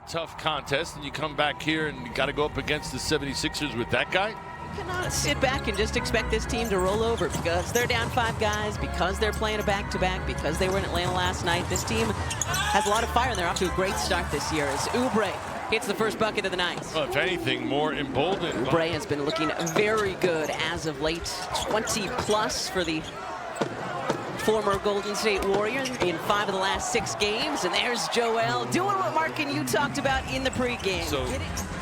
tough contest, and you come back here and you got to go up against the 76ers with that guy? You cannot sit back and just expect this team to roll over because they're down 5 guys, because they're playing a back-to-back, because they were in Atlanta last night. This team has a lot of fire, and they're off to a great start this year as Oubre hits the first bucket of the night. Well, if anything, more emboldened. Oubre has been looking very good as of late. 20+ for the former Golden State Warrior in 5 of the last 6 games. And there's Joel doing what Mark and you talked about in the pregame. So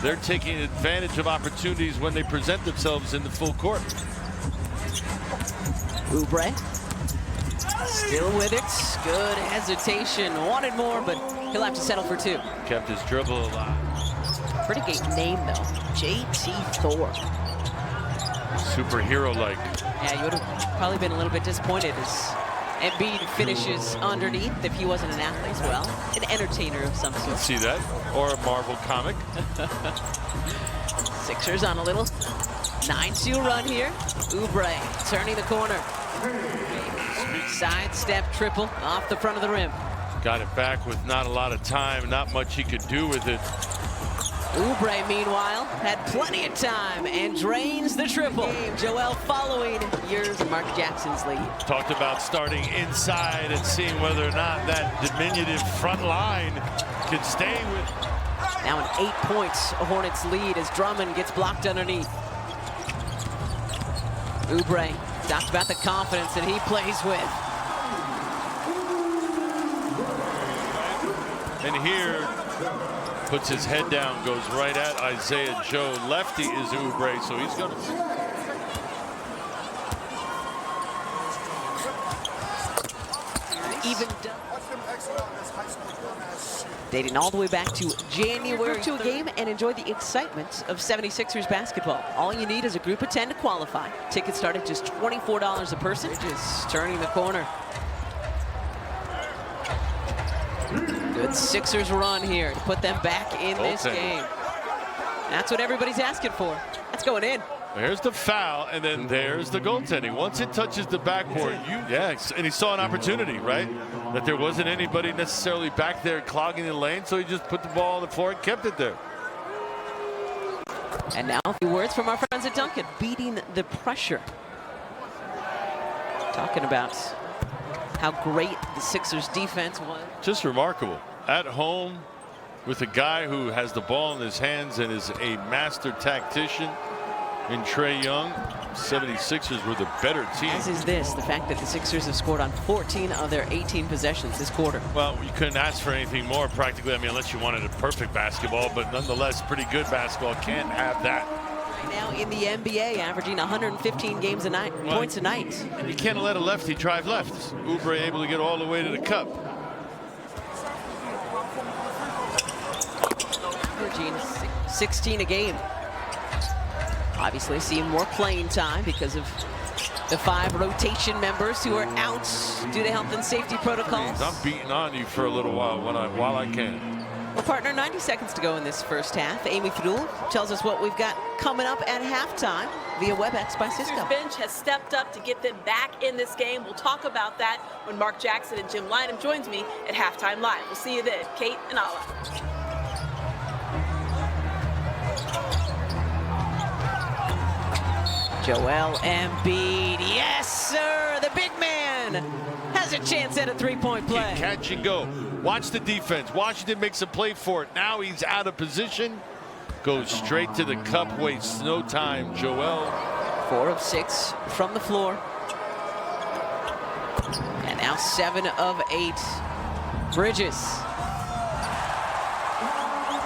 they're taking advantage of opportunities when they present themselves in the full court. Oubre still with it. Good hesitation. Wanted more, but he'll have to settle for 2. Kept his dribble alive. Pretty great name, though. J.T. Thor. Superhero-like. Yeah, you would have probably been a little bit disappointed as Embiid finishes underneath if he wasn't an athlete as well. An entertainer of some sort. See that? Or a Marvel comic. Sixers on a little 9-2 run here. Oubre turning the corner. Sidestep triple off the front of the rim. Got it back with not a lot of time, not much he could do with it. Oubre, meanwhile, had plenty of time and drains the triple. Joel following years of Mark Jackson's lead. Talked about starting inside and seeing whether or not that diminutive front line could stay with. Now an 8 points Hornets lead as Drummond gets blocked underneath. Oubre talked about the confidence that he plays with. And here, puts his head down, goes right at Isaiah Joe. Lefty is Oubre, so he's going to... Even dating all the way back to January to a game and enjoy the excitement of 76ers basketball. All you need is a group of 10 to qualify. Tickets start at just $24 a person. Just turning the corner. Good Sixers run here to put them back in this game. That's what everybody's asking for. That's going in. There's the foul, and then there's the goaltending. Once it touches the backboard, and he saw an opportunity, right? That there wasn't anybody necessarily back there clogging the lane, so he just put the ball on the floor and kept it there. And now a few words from our friends at Duncan, beating the pressure. Talking about how great the Sixers defense was. Just remarkable. At home with a guy who has the ball in his hands and is a master tactician in Trae Young. 76ers were the better team. As is this, the fact that the Sixers have scored on 14 of their 18 possessions this quarter. Well, you couldn't ask for anything more practically. I mean, unless you wanted a perfect basketball, but nonetheless, pretty good basketball. Can't have that. Right now in the NBA, averaging 115 points a night. And you can't let a lefty drive left. Oubre able to get all the way to the cup. Averaging 16 a game. Obviously seeing more playing time because of the 5 rotation members who are out due to health and safety protocols. I'm beating on you for a little while while I can. Well, partner, 90 seconds to go in this first half. Amy Fadul tells us what we've got coming up at halftime via WebEx by Cisco. The bench has stepped up to get them back in this game. We'll talk about that when Mark Jackson and Jim Lynam joins me at Halftime Live. We'll see you then. Kate and Ala. Joel Embiid, yes sir, the big man has a chance at a 3-point play. Catch and go. Watch the defense. Washington makes a play for it. Now he's out of position. Goes straight to the cup, wastes no time. Joel. 4 of 6 from the floor. And now 7 of 8. Bridges.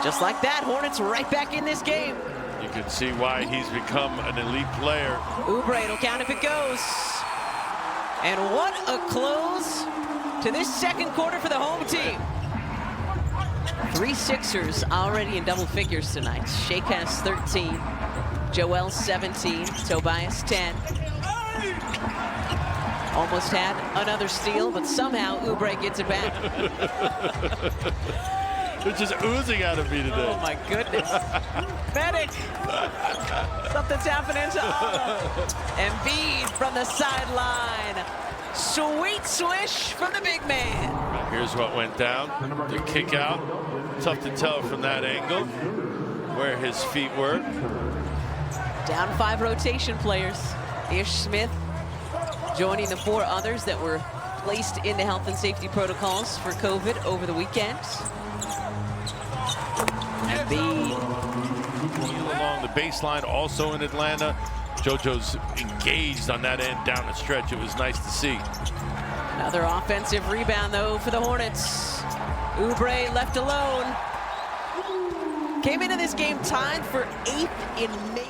Just like that, Hornets right back in this game. You can see why he's become an elite player. Oubre, it'll count if it goes. And what a close to this second quarter for the home team. 3 Sixers already in double figures tonight. Shake has 13, Joel 17, Tobias 10. Almost had another steal, but somehow Oubre gets it back. It's just oozing out of me today. Oh my goodness. Medic! Something's happening to Ala. Embiid from the sideline. Sweet swish from the big man. Here's what went down. The kick out. Tough to tell from that angle where his feet were. Down 5 rotation players. Ish Smith joining the 4 others that were placed into health and safety protocols for COVID over the weekend. Embiid along the baseline, also in Atlanta. JoJo's engaged on that end down the stretch. It was nice to see. Another offensive rebound, though, for the Hornets. Oubre left alone. Came into this game tied for 8th in May.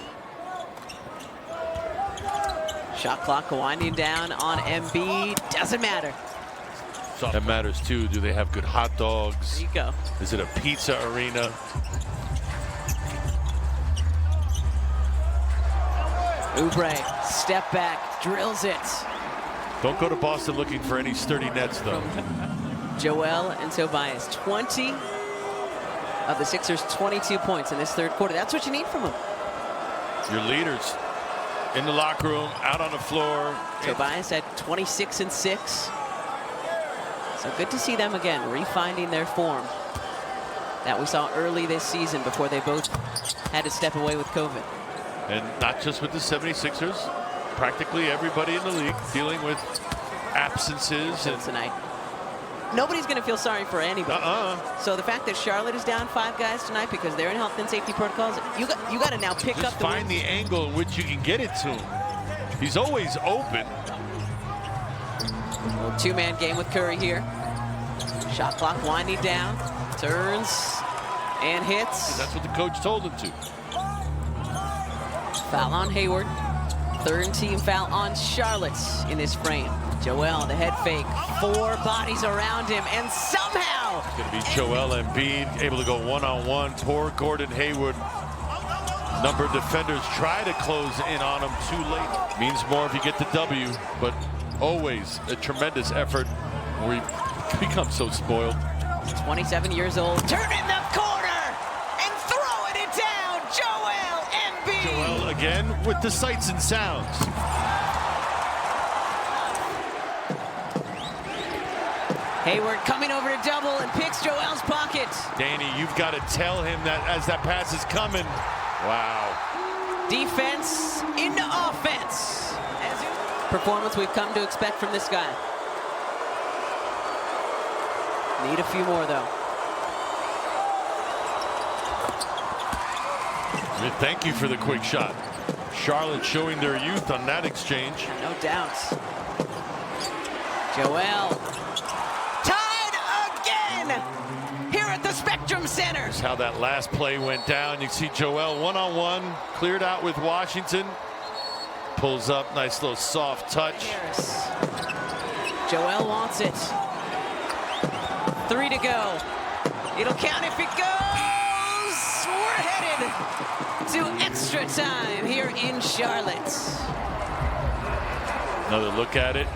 Shot clock winding down on Embiid. Doesn't matter. That matters, too. Do they have good hot dogs? There you go. Is it a pizza arena? Oubre, step back, drills it. Don't go to Boston looking for any sturdy nets, though. Joel and Tobias, 20 of the Sixers' 22 points in this 3rd quarter. That's what you need from them. Your leaders in the locker room, out on the floor. Tobias had 26 and 6. So good to see them again, refinding their form that we saw early this season before they both had to step away with COVID. And not just with the 76ers, practically everybody in the league dealing with absences. And tonight. Nobody's going to feel sorry for anybody. So the fact that Charlotte is down 5 guys tonight because they're in health and safety protocols, you got to now pick just up the find wins. the angle in which you can get it to him. He's always open. 2-man game with Curry here. Shot clock winding down. Turns and hits. That's what the coach told him to. Foul on Hayward. 3rd team foul on Charlotte in this frame. Joel, the head fake. 4 bodies around him, and somehow It's going to be Joel Embiid able to go one-on-one. Poor Gordon Hayward. Number of defenders try to close in on him too late. Means more if you get the W, but always a tremendous effort. We become so spoiled. 27 years old. Turn in the corner and throwing it down. Joel Embiid. Joel again with the sights and sounds. Hayward coming over to double and picks Joel's pocket. Danny, you've got to tell him that as that pass is coming. Wow. Defense into offense. Performance we've come to expect from this guy. Need a few more, though. Thank you for the quick shot. Charlotte showing their youth on that exchange. No doubt. Joel. Tied again here at the Spectrum Center. That's how that last play went down. You see Joel one-on-one, cleared out with Washington. Pulls up, nice little soft touch. Harris. Joel wants it. 3 to go. It'll count if it goes. We're headed to extra time here in Charlotte. Another look at it.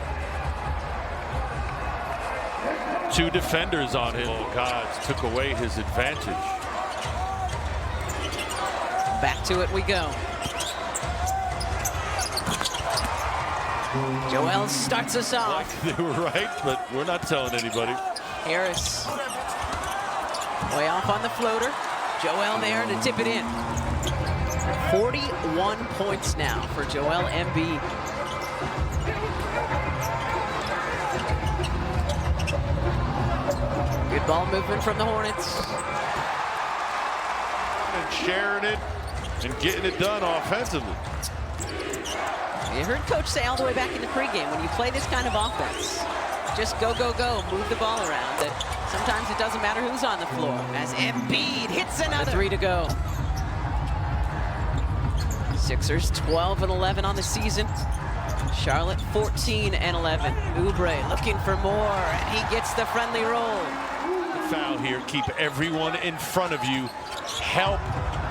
2 defenders on him. Oh, God, took away his advantage. Back to it we go. Joel starts us off. They were right, but we're not telling anybody. Harris. Way off on the floater. Joel there to tip it in. 41 points now for Joel Embiid. Good ball movement from the Hornets. And sharing it and getting it done offensively. You heard Coach say all the way back in the pregame, when you play this kind of offense, just go, go, go, move the ball around. That sometimes it doesn't matter who's on the floor. As Embiid hits another. 3 to go. Sixers 12 and 11 on the season. Charlotte 14 and 11. Oubre looking for more, and he gets the friendly roll. Foul here, keep everyone in front of you. Help.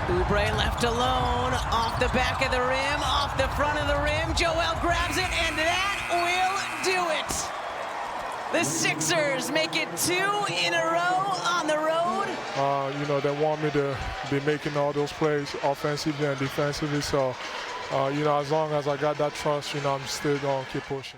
Oubre left alone, off the back of the rim, off the front of the rim. Joel grabs it, and that will do it. The Sixers make it 2 in a row on the road. You know, they want me to be making all those plays offensively and defensively. So, you know, as long as I got that trust, you know, I'm still going to keep pushing.